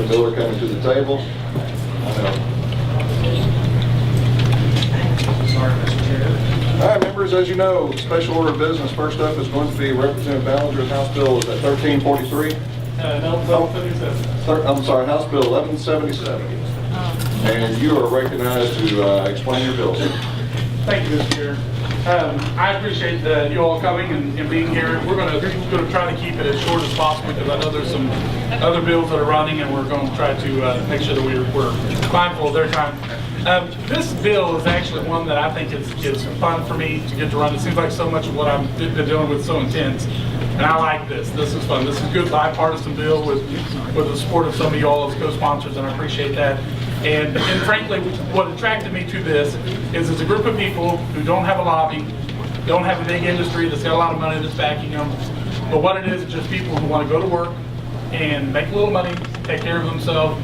Representative Miller coming to the table. Sorry, Mr. Chair. All right, members, as you know, special order of business. First up is going to be Representative Ballinger's House Bill, is that 1343? No, 1277. I'm sorry, House Bill 1177. And you are recognized to explain your bill, sir. Thank you, Mr. Chair. I appreciate you all coming and being here. We're going to try to keep it as short as possible because I know there's some other bills that are running, and we're going to try to make sure that we're mindful of their time. This bill is actually one that I think is fun for me to get to run. It seems like so much of what I've been dealing with is so intense, and I like this. This is fun. This is a good bipartisan bill with the support of some of you all as co-sponsors, and I appreciate that. And frankly, what attracted me to this is it's a group of people who don't have a lobby, don't have a big industry that's got a lot of money that's backing them, but what it is just people who want to go to work and make a little money, take care of themselves,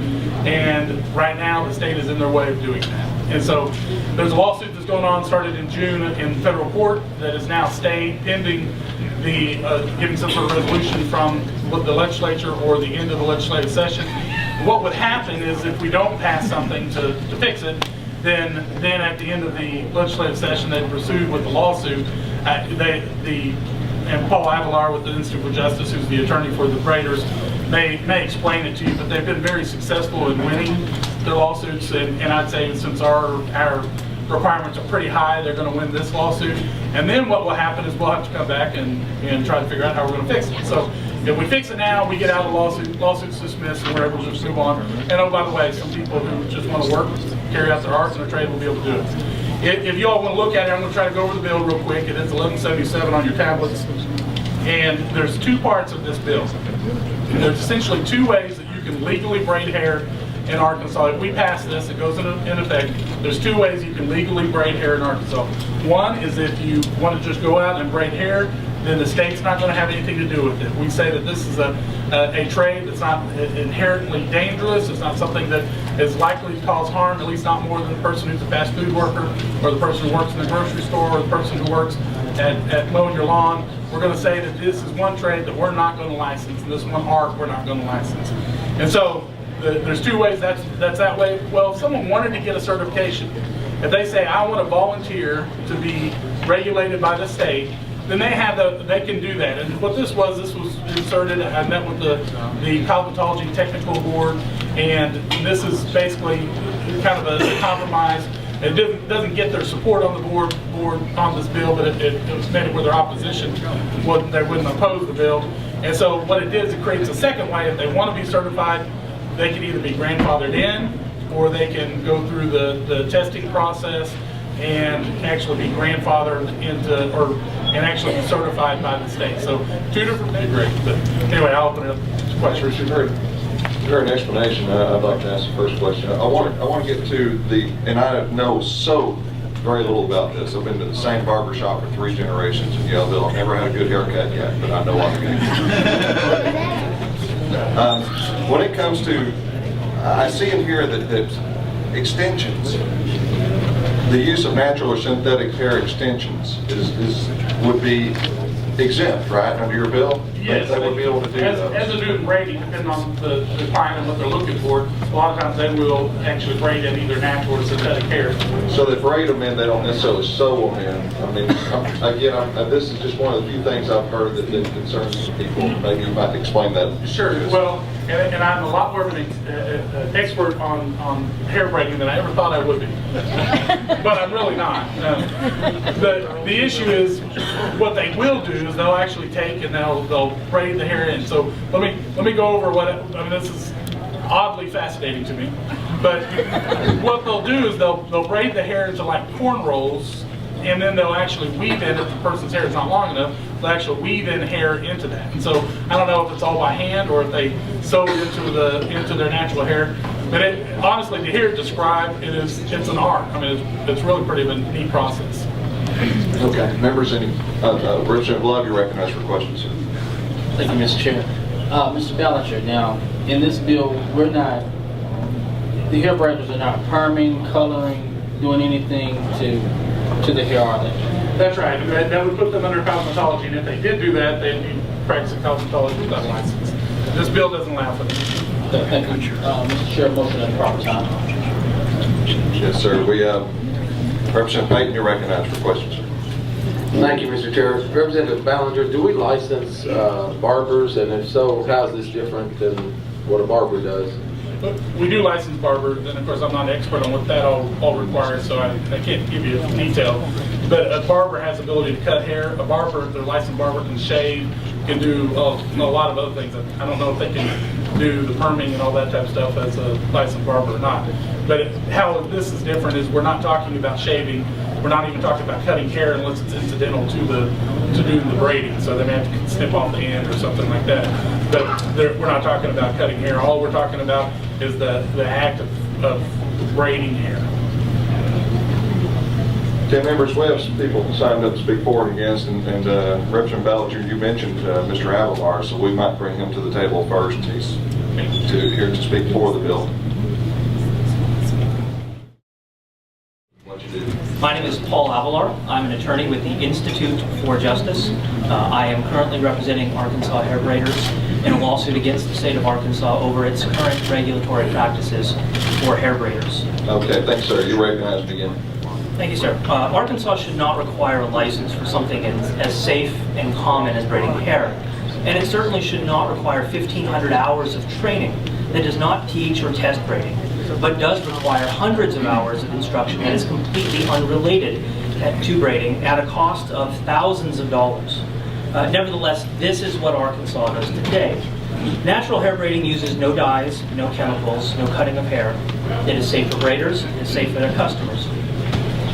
and right now the state is in their way of doing that. And so there's a lawsuit that's going on, started in June in federal court, that is now stayed pending the getting some sort of resolution from the legislature or the end of the legislative session. What would happen is if we don't pass something to fix it, then at the end of the legislative session they pursued with the lawsuit. And Paul Avalar with the Institute for Justice, who's the attorney for the Braiders, may explain it to you, but they've been very successful in winning their lawsuits, and I'd say since our requirements are pretty high, they're going to win this lawsuit. And then what will happen is we'll have to come back and try to figure out how we're going to fix it. So if we fix it now, we get out of the lawsuit's dismissed, and we're able to just move on. And oh, by the way, some people who just want to work, carry out their arts and their trade will be able to do it. If you all want to look at it, I'm going to try to go over the bill real quick. It is 1177 on your tablets. And there's two parts of this bill. There's essentially two ways that you can legally braid hair in Arkansas. If we pass this, it goes into effect. There's two ways you can legally braid hair in Arkansas. One is if you want to just go out and braid hair, then the state's not going to have anything to do with it. We say that this is a trade that's not inherently dangerous. It's not something that is likely to cause harm, at least not more than the person who's a fast food worker, or the person who works in the grocery store, or the person who works at mowing your lawn. We're going to say that this is one trade that we're not going to license, and this one art we're not going to license. And so there's two ways that's that way. Well, if someone wanted to get a certification, if they say, I want to volunteer to be regulated by the state, then they can do that. And what this was inserted. I met with the Cosmetology Technical Board, and this is basically kind of a compromise. It doesn't get their support on the board on this bill, but it was made it with their opposition. They wouldn't oppose the bill. And so what it did is it creates a second way. If they want to be certified, they can either be grandfathered in, or they can go through the testing process and actually be grandfathered into, and actually be certified by the state. So two different things. Great. But anyway, I'll open it up to questions. During an explanation, I'd like to ask the first question. I want to get to and I know so very little about this. I've been to the same barber shop for 3 generations in Yellville. I've never had a good haircut yet, but I know I'm going to. When it comes to, I see in here that extensions, the use of natural or synthetic hair extensions would be exempt, right, under your bill? Yes, they would be able to do those. As they do in braiding, depending on the client and what they're looking for, a lot of times they will actually braid in either natural or synthetic hair. So they braid them in, they don't necessarily sew them in. I mean, this is just one of the few things I've heard that concerns people. Maybe you might explain that. Sure. Well, and I'm a lot more of an expert on hair braiding than I ever thought I would be. But I'm really not. The issue is, what they will do is they'll actually take and they'll braid the hair in. So let me go over this is oddly fascinating to me. But what they'll do is they'll braid the hair into like cornrows, and then they'll actually weave in, if the person's hair is not long enough, they'll actually weave in hair into that. And so I don't know if it's all by hand or if they sew it into their natural hair. But honestly, to hear it described, it's an art. I mean, it's really pretty of a neat process. Okay, members, Representative Love, you're recognized for questions. Thank you, Mr. Chair. Mr. Ballinger, now, in this bill, the hair braiders are not perming, coloring, doing anything to the hair, are they? That's right. That would put them under cosmetology, and if they did do that, they'd be practicing cosmetology without a license. This bill doesn't allow for that. Okay, thank you. Mr. Chair, motion at the proper time. Yes, sir. We Representative Payton, you're recognized for questions, sir. Thank you, Mr. Chair. Representative Ballinger, do we license barbers, and if so, how is this different than what a barber does? We do license barbers, and of course I'm not an expert on what that all requires, so I can't give you detail. But a barber has the ability to cut hair. A barber, the licensed barber, can shave, can do a lot of other things. I don't know if they can do the perming and all that type of stuff as a licensed barber or not. But how this is different is we're not talking about shaving. We're not even talking about cutting hair unless it's incidental to doing the braiding. So they may have to snip off the end or something like that. But we're not talking about cutting hair. All we're talking about is the act of braiding hair. 10 members, we have some people signed up to speak for and against, and Representative Ballinger, you mentioned Mr. Avalar, so we might bring him to the table first. He's here to speak for the bill. What you do? My name is Paul Avalar. I'm an attorney with the Institute for Justice. I am currently representing Arkansas hair braiders in a lawsuit against the state of Arkansas over its current regulatory practices for hair braiders. Okay, thanks, sir. You're recognized again. Thank you, sir. Arkansas should not require a license for something as safe and common as braiding hair. And it certainly should not require 1,500 hours of training that does not teach or test braiding, but does require hundreds of hours of instruction that is completely unrelated to braiding at a cost of thousands of dollars. Nevertheless, this is what Arkansas does today. Natural hair braiding uses no dyes, no chemicals, no cutting of hair. It is safe for braiders, it is safe for their customers.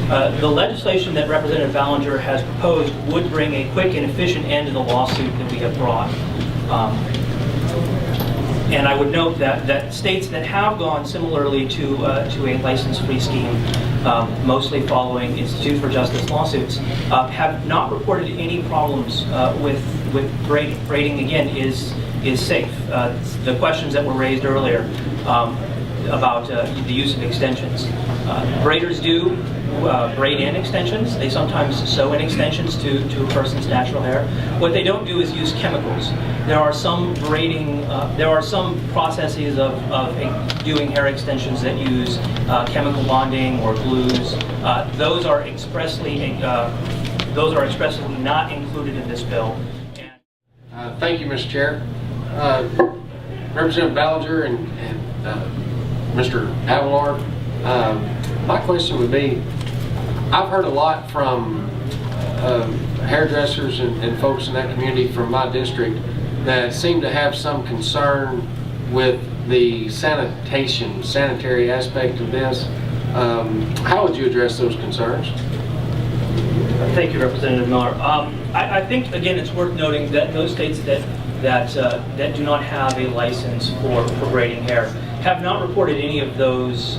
The legislation that Representative Ballinger has proposed would bring a quick and efficient end to the lawsuit that we have brought. And I would note that states that have gone similarly to a license-free scheme, mostly following Institute for Justice lawsuits, have not reported any problems with braiding. Braiding, again, is safe. The questions that were raised earlier about the use of extensions. Braiders do braid in extensions. They sometimes sew in extensions to a person's natural hair. What they don't do is use chemicals. There are some braiding, there are some processes of doing hair extensions that use chemical bonding or glues. Those are expressly not included in this bill. Thank you, Mr. Chair. Representative Ballinger and Mr. Avalar, my question would be, I've heard a lot from hairdressers and folks in that community from my district that seem to have some concern with the sanitary aspect of this. How would you address those concerns? Thank you, Representative Miller. I think, again, it's worth noting that those states that do not have a license for braiding hair have not reported any of those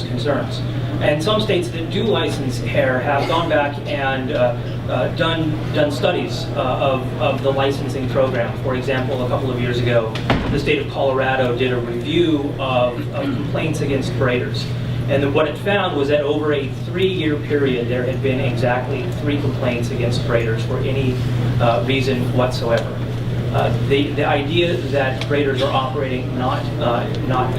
concerns. And some states that do license hair have gone back and done studies of the licensing program. For example, a couple of years ago, the state of Colorado did a review of complaints against braiders. And what it found was that over a 3-year period, there had been exactly 3 complaints against braiders for any reason whatsoever. The idea that braiders are operating not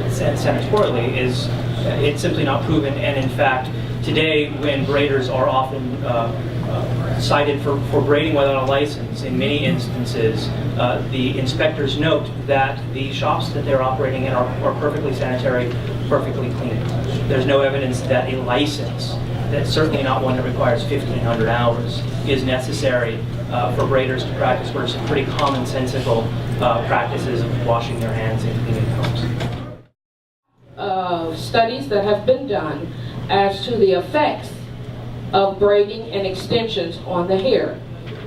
sanatorially is it's simply not proven. And in fact, today, when braiders are often cited for braiding without a license, in many instances, the inspectors note that the shops that they're operating in are perfectly sanitary, perfectly clean. There's no evidence that a license, that's certainly not one that requires 1,500 hours, is necessary for braiders to practice what are some pretty commonsensical practices of washing their hands and cleaning homes. Studies that have been done as to the effects of braiding and extensions on the hair.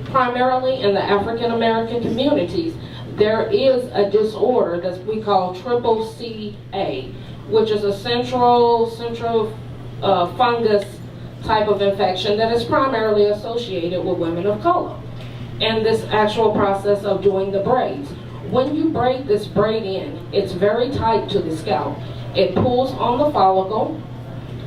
Primarily in the African American communities, there is a disorder that we call CCCA, which is a central fungus type of infection that is primarily associated with women of color. And this actual process of doing the braids. When you braid this braid in, it's very tight to the scalp. It pulls on the follicle,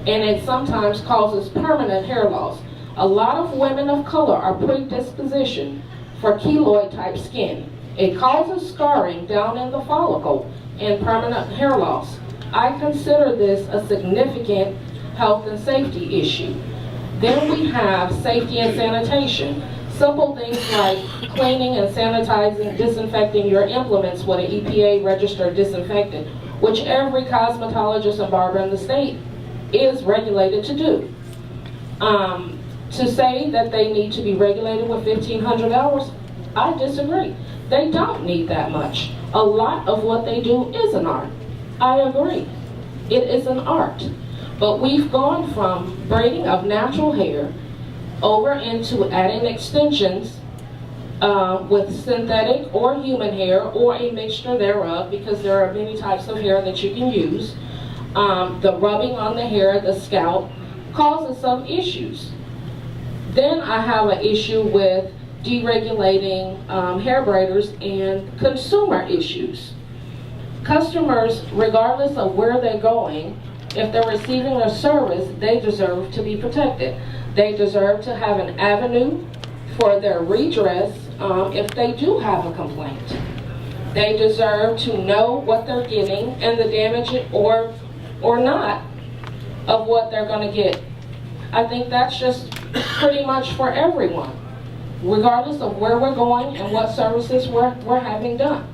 and it sometimes causes permanent hair loss. A lot of women of color are predispositioned for keloid type skin. It causes scarring down in the follicle, and permanent hair loss. I consider this a significant health and safety issue. Then we have safety and sanitation. Simple things like cleaning and sanitizing, disinfecting your implements with an EPA registered disinfectant, which every cosmetologist and barber in the state is regulated to do. To say that they need to be regulated with 1,500 hours, I disagree. They don't need that much. A lot of what they do is an art. I agree. It is an art. But we've gone from braiding of natural hair over into adding extensions with synthetic or human hair or a mixture thereof, because there are many types of hair that you can use. The rubbing on the hair, the scalp, causes some issues. Then I have an issue with deregulating hair braiders and consumer issues. Customers, regardless of where they're going, if they're receiving a service, they deserve to be protected. They deserve to have an avenue for their redress if they do have a complaint. They deserve to know what they're getting and the damage or not of what they're going to get. I think that's just pretty much for everyone, regardless of where we're going and what services we're having done.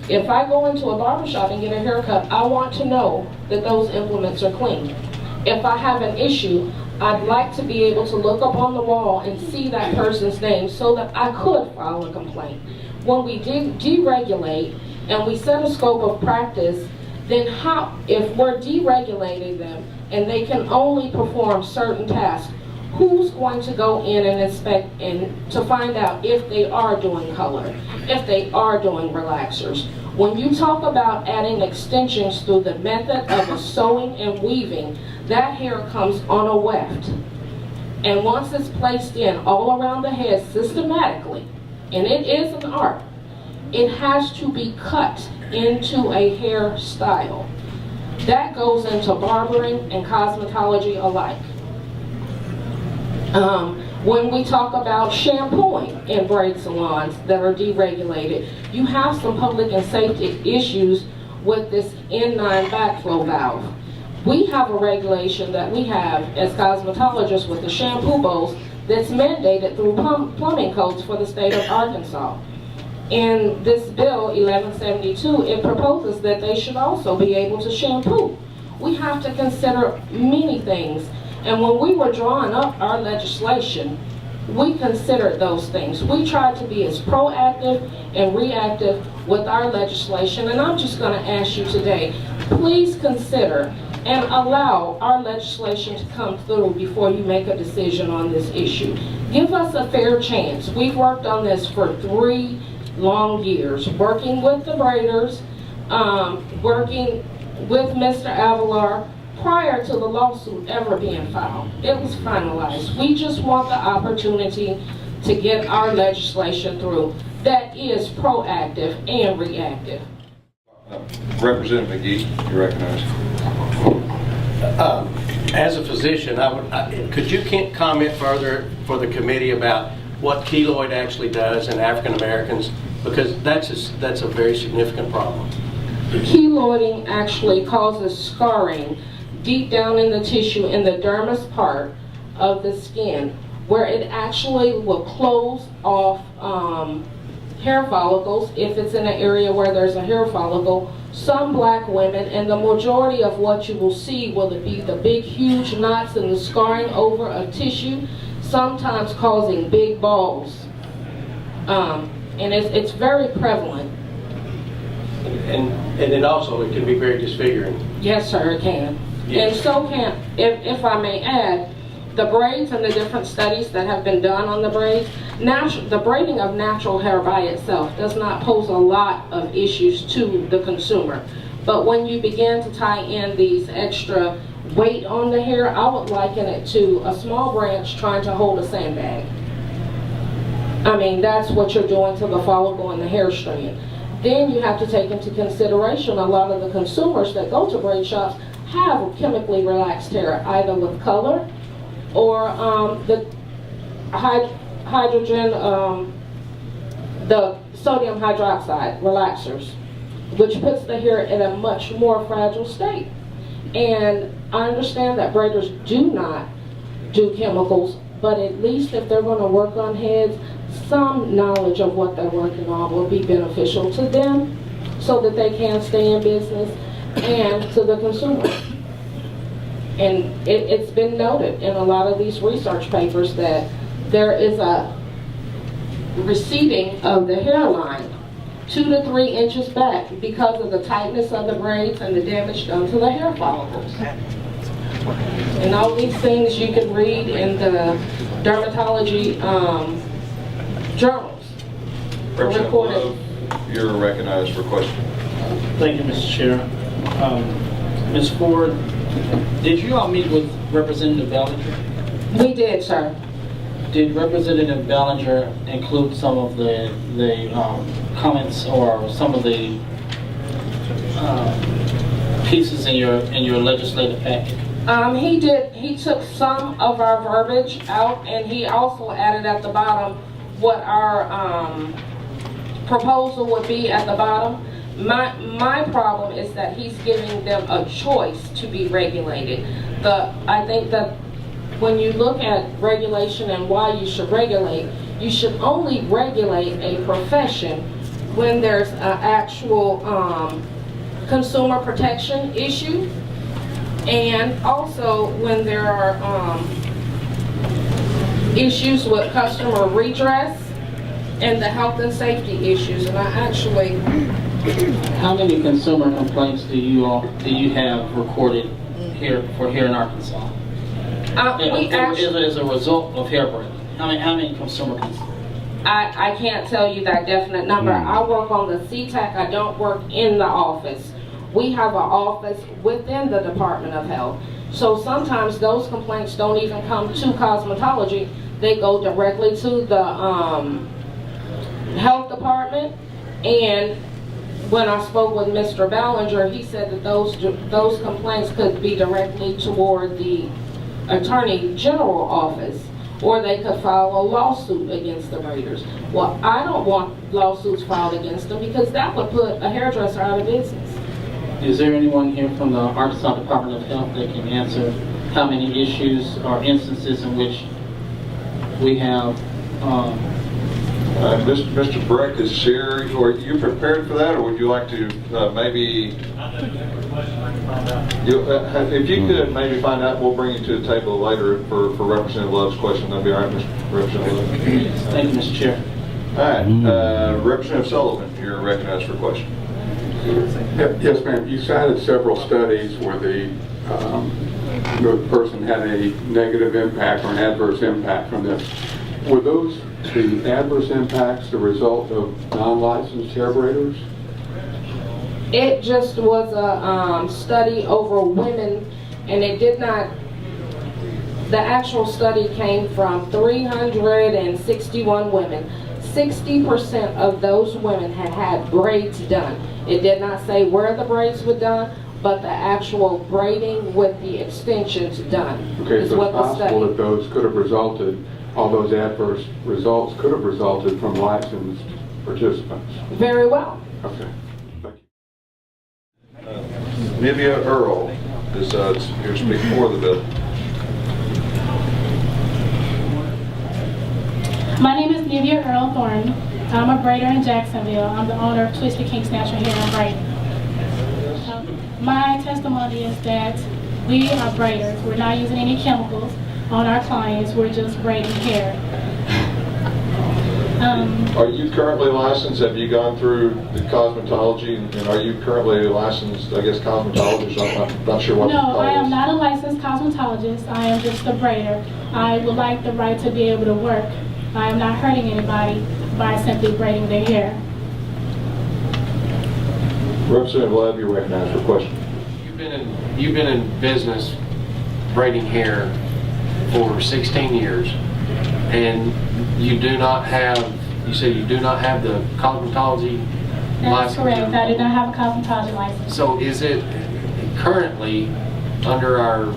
If I go into a barbershop and get a haircut, I want to know that those implements are clean. If I have an issue, I'd like to be able to look up on the wall and see that person's name so that I could file a complaint. When we deregulate and we set a scope of practice, then how, if we're deregulating them and they can only perform certain tasks, who's going to go in and inspect and to find out if they are doing color, if they are doing relaxers? When you talk about adding extensions through the method of a sewing and weaving, that hair comes on a weft. And once it's placed in all around the head systematically, and it is an art, it has to be cut into a hairstyle. That goes into barbering and cosmetology alike. When we talk about shampooing in braid salons that are deregulated, you have some public and safety issues with this N9 backflow valve. We have a regulation that we have as cosmetologists with the shampoo bowls that's mandated through plumbing codes for the state of Arkansas. In this bill, 1172, it proposes that they should also be able to shampoo. We have to consider many things. And when we were drawing up our legislation, we considered those things. We tried to be as proactive and reactive with our legislation. And I'm just going to ask you today, please consider and allow our legislation to come through before you make a decision on this issue. Give us a fair chance. We've worked on this for 3 long years, working with the braiders, working with Mr. Avalar, prior to the lawsuit ever being filed. It was finalized. We just want the opportunity to get our legislation through that is proactive and reactive. Representative McGee, you recognize. As a physician, could you comment further for the committee about what keloid actually does in African Americans? Because that's a very significant problem. Keloiding actually causes scarring deep down in the tissue in the dermis part of the skin, where it actually will close off hair follicles if it's in an area where there's a hair follicle. Some black women, and the majority of what you will see will be the big huge knots and the scarring over a tissue, sometimes causing big balls. And it's very prevalent. And then also it can be very disfiguring. Yes, sir, it can. Yes. And so can, if I may add, the braids and the different studies that have been done on the braids, the braiding of natural hair by itself does not pose a lot of issues to the consumer. But when you begin to tie in these extra weight on the hair, I would liken it to a small branch trying to hold a sandbag. I mean, that's what you're doing to the follicle and the hair strand. Then you have to take into consideration a lot of the consumers that go to braid shops have chemically relaxed hair, either with color or the hydrogen, the sodium hydroxide relaxers. which puts the hair in a much more fragile state. And I understand that braiders do not do chemicals, but at least if they're going to work on heads, some knowledge of what they're working on will be beneficial to them so that they can stay in business and to the consumer. And it's been noted in a lot of these research papers that there is a receding of the hairline 2 to 3 inches back because of the tightness of the braids and the damage done to the hair follicles. And all these things you can read in the dermatology journals. Representative Love, you're recognized for question. Thank you, Mr. Chair. Ms. Ford, did you all meet with Representative Ballinger? We did, sir. Did Representative Ballinger include some of the comments or some of the pieces in your legislative package? He did. He took some of our verbiage out, and he also added at the bottom what our proposal would be at the bottom. My problem is that he's giving them a choice to be regulated. I think that when you look at regulation and why you should regulate, you should only regulate a profession when there's an actual consumer protection issue, and also when there are issues with customer redress and the health and safety issues. And I actually... How many consumer complaints do you have recorded here in Arkansas? As a result of hair braiding, how many consumer complaints? I can't tell you that definite number. I work on the CTAC. I don't work in the office. We have an office within the Department of Health. So sometimes those complaints don't even come to cosmetology. They go directly to the health department. And when I spoke with Mr. Ballinger, he said that those complaints could be directly toward the Attorney General office, or they could file a lawsuit against the braiders. Well, I don't want lawsuits filed against them because that would put a hairdresser out of business. Is there anyone here from the Arkansas Department of Health that can answer how many issues or instances in which we have Mr. Breck is here. Are you prepared for that, or would you like to maybe... if you could maybe find out, we'll bring you to the table later for Representative Love's question. That'll be all right, Mr. Representative Love. Thank you, Mr. Chair. All right, Representative Sullivan, you're recognized for a question. Yes, ma'am. You cited several studies where the person had a negative impact or an adverse impact from this. Were those the adverse impacts the result of non-licensed hair braiders? It just was a study over women, and it did not, the actual study came from 361 women. 60% of those women had braids done. It did not say where the braids were done, but the actual braiding with the extensions done. Okay, so it's possible that those could have resulted, all those adverse results could have resulted from licensed participants. Very well. Okay, thank you. Nivea Earl is here to speak for the bill. My name is Nivea Earl Thornton. I'm a braider in Jacksonville. I'm the owner of Twistykinks Natural Hair and Braiding. My testimony is that we are braiders. We're not using any chemicals on our clients. We're just braiding hair. Are you currently licensed? Have you gone through the cosmetology? And are you currently licensed, I guess, cosmetologist? I'm not sure what the title is. No, I am not a licensed cosmetologist. I am just a braider. I would like the right to be able to work. I am not hurting anybody by simply braiding their hair. Representative Love, you're recognized for a question. You've been in business braiding hair for 16 years, and you do not have, you said you do not have the cosmetology license? That's correct. I do not have a cosmetology license. So is it currently, under our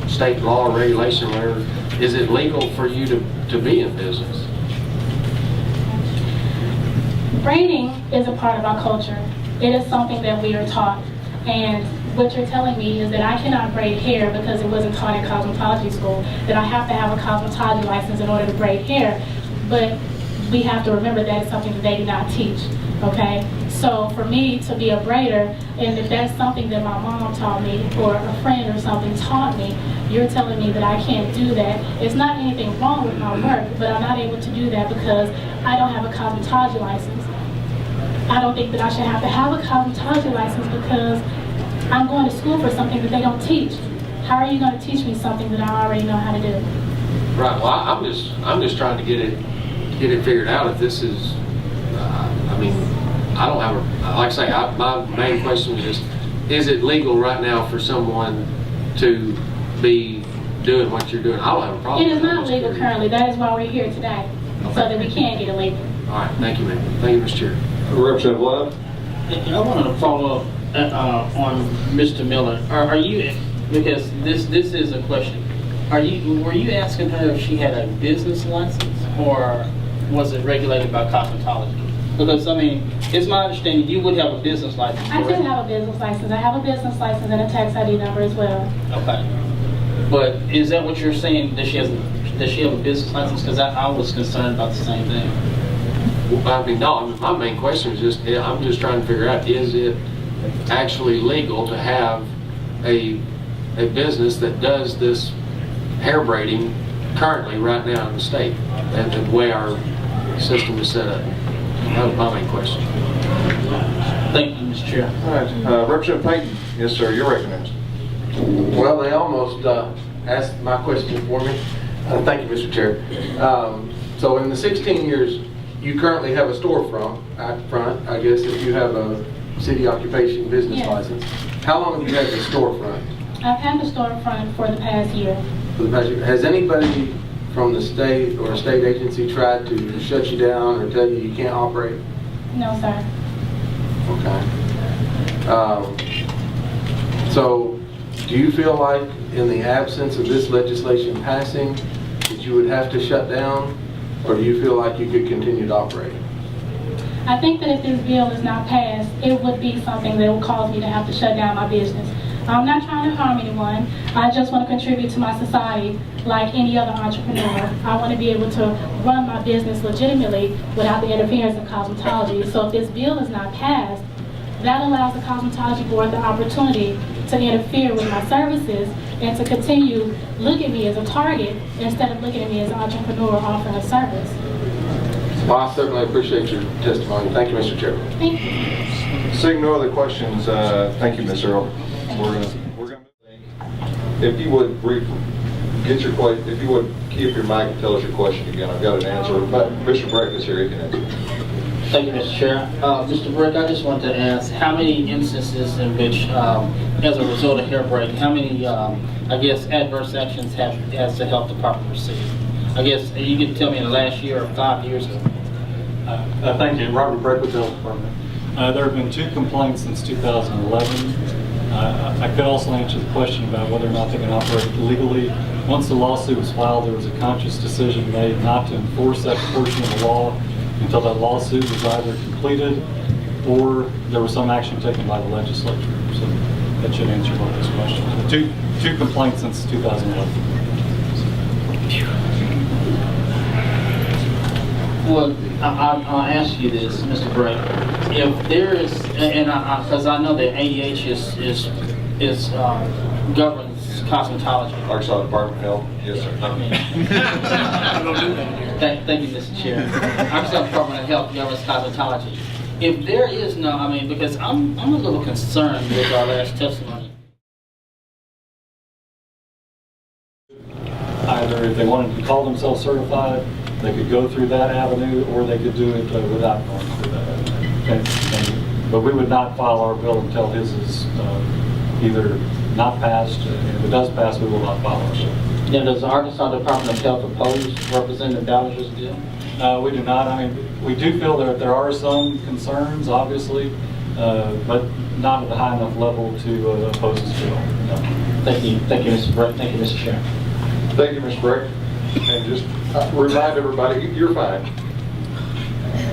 state law or regulation, whatever, is it legal for you to be in business? Braiding is a part of our culture. It is something that we are taught. And what you're telling me is that I cannot braid hair because it wasn't taught in cosmetology school, that I have to have a cosmetology license in order to braid hair. But we have to remember that is something that they do not teach, okay? So for me to be a braider, and if that's something that my mom taught me or a friend or something taught me, you're telling me that I can't do that. It's not anything wrong with my work, but I'm not able to do that because I don't have a cosmetology license. I don't think that I should have to have a cosmetology license because I'm going to school for something that they don't teach. How are you going to teach me something that I already know how to do? Right. Well, I'm just trying to get it figured out. If this is, I mean, I don't have a, like I say, my main question is just, is it legal right now for someone to be doing what you're doing? I don't have a problem. It is not legal currently. That is why we're here today, so that we can get it legal. All right. Thank you, ma'am. Thank you, Mr. Chair. Representative Love? I wanted to follow up on Mr. Miller. Are you, because this is a question, were you asking her if she had a business license or was it regulated by cosmetology? Because I mean, it's my understanding you would have a business license. I do correct? have a business license. I have a business license and a tax ID number as well. Okay. But is that what you're saying? Does she have a business license? Because I was concerned about the same thing. Well, I mean, no. I mean, my main question is just, I'm just trying to figure out: is it actually legal to have a business that does this hair braiding currently right now in the state, and the way our system is set up? That was my main question. Thank you, Mr. Chair. All right, Representative Payton. Yes, sir, you're recognized. Well, they almost asked my question for me. Thank you, Mr. Chair. So in the 16 years, you currently have a storefront out front, I guess, if you have a city occupation business Yes. license. How long have you had the storefront? I've had the storefront for the past year. For the past year? Has anybody from the state or a state agency tried to shut you down or tell you can't operate? No, sir. Okay. So do you feel like in the absence of this legislation passing that you would have to shut down, or do you feel like you could continue to operate? I think that if this bill is not passed, it would be something that would cause me to have to shut down my business. I'm not trying to harm anyone. I just want to contribute to my society like any other entrepreneur. I want to be able to run my business legitimately without the interference of cosmetology. So if this bill is not passed, that allows the Cosmetology Board the opportunity to interfere with my services and to continue look at me as a target instead of looking at me as an entrepreneur offering a service. Well, I certainly appreciate your testimony. Thank you, Mr. Chair. Thank you. Seeing no other questions, thank you, Ms. Earl. We're gonna if you would get your question, if you would keep your mic and tell us your question again. I've got an answer, but Mr. Breck is here, he can answer. Thank you, Mr. Chair. Mr. Brick, I just wanted to ask, how many instances in which, as a result of hair braiding, how many, I guess, adverse actions has the health department received? I guess you can tell me in the last year or 5 years ago. Thank you. Robert Breck with the Health Department. There have been 2 complaints since 2011. I could also answer the question about whether or not they can operate legally. Once the lawsuit was filed, there was a conscious decision made not to enforce that portion of the law until that lawsuit was either completed or there was some action taken by the legislature. So that should answer both those questions. Two complaints since 2011. Well, I'll ask you this, Mr. Bray. If there is, and because I know that ADH is governs cosmetology. Arkansas Department of Health. Yes, sir. Thank you, Mr. Chair. Arkansas Department of Health governs cosmetology. If there is no, I mean, because I'm a little concerned with our last testimony. Either if they wanted to call themselves certified, they could go through that avenue, or they could do it without going through that avenue. Okay? But we would not file our bill until his is either not passed, and if it does pass, we will not file our bill. Now, does the Arkansas Department of Health oppose Representative Ballinger's bill? We do not. I mean, we do feel that there are some concerns, obviously, but not at a high enough level to oppose this bill. No. Thank you, Mr. Brett. Thank you, Mr. Chair. Thank you, Mr. Breck. And just remind everybody, you're fine.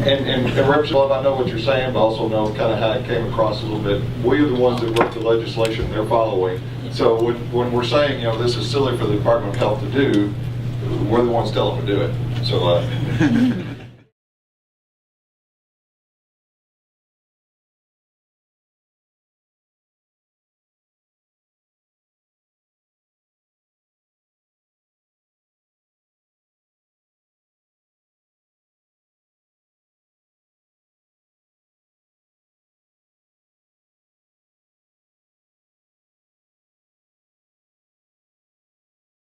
And Representative Love, I know what you're saying, but also know kind of how it came across a little bit. We are the ones that wrote the legislation they're following. So when we're saying, you know, this is silly for the Department of Health to do, we're the ones telling them to do it. So